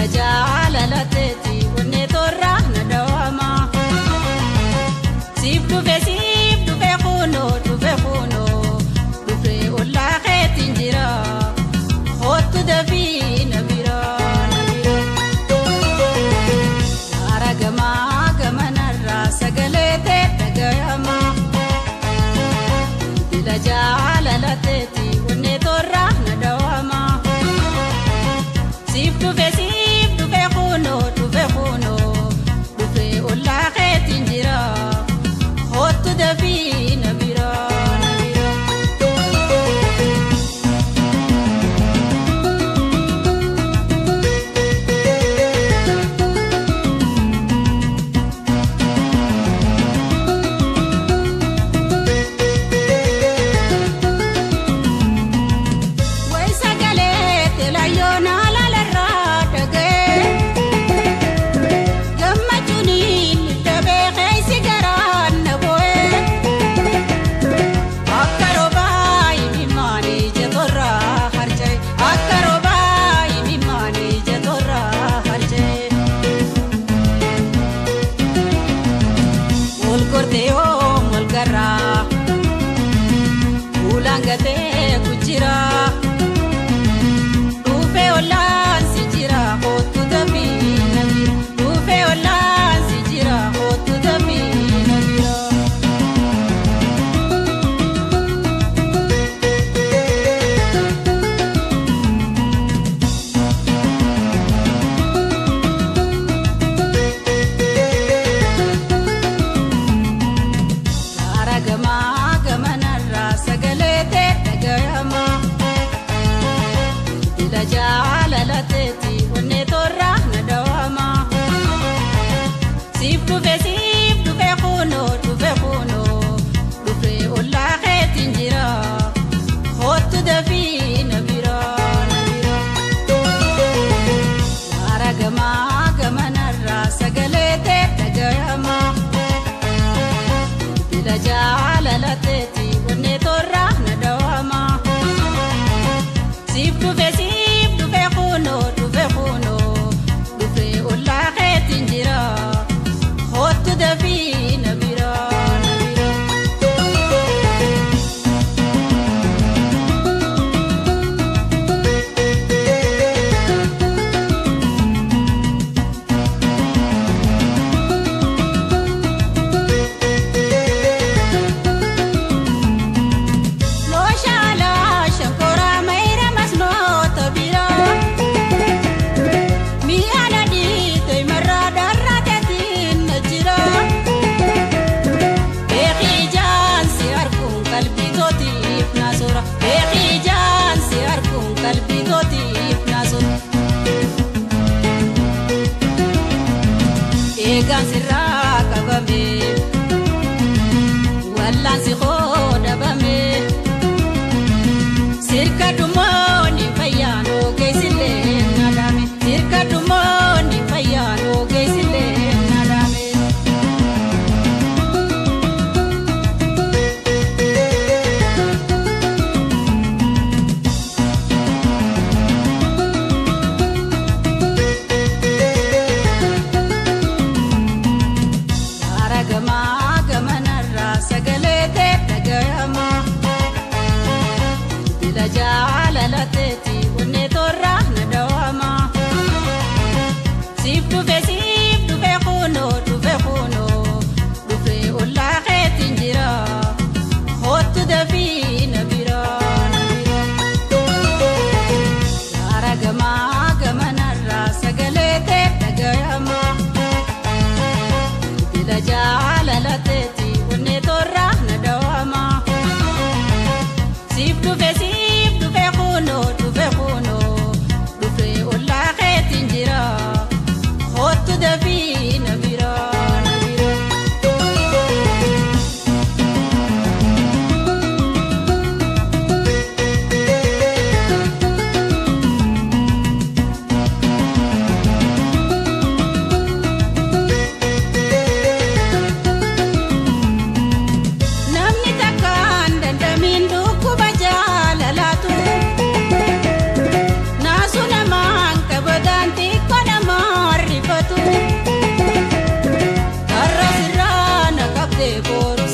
jaalalaateeti wanne torraa na dawama siif dhufe kunoo dhufe ollaa keetiin jira hootu dafii na bira gaara gamanarraa sagalee ta'e dhagayama dila jaalalaateeti wanne torraa na dawama siif dhufe kunoo dhufe ollaa keetiin jira hootu dafii na bira. Ulangatee kujira dhufe ollaan si jira hootu dafii na bira dhufe ollaan si jira hootu dafii na bira. Gaara gamanarraa sagalee ta'e dhagayama dila jaalalaateeti wanne torraa na dawama siif dhufe kunoo dhufe ollaa keetiin jira hootu dafii na bira gaara gamanarraa sagalee ta'e dhagayama dila jaalalaateeti wanne torraa na dawama siif dhufe kunoo dhufe ollaa keetiin jira hootu dafii na bira. Eegaan sirraa qabame wallaan si hodhabame sirka dhumoonni fayyaan ogeessillee nadhame sirka dhumoonni fayyaan ogeessillee nadhame. boru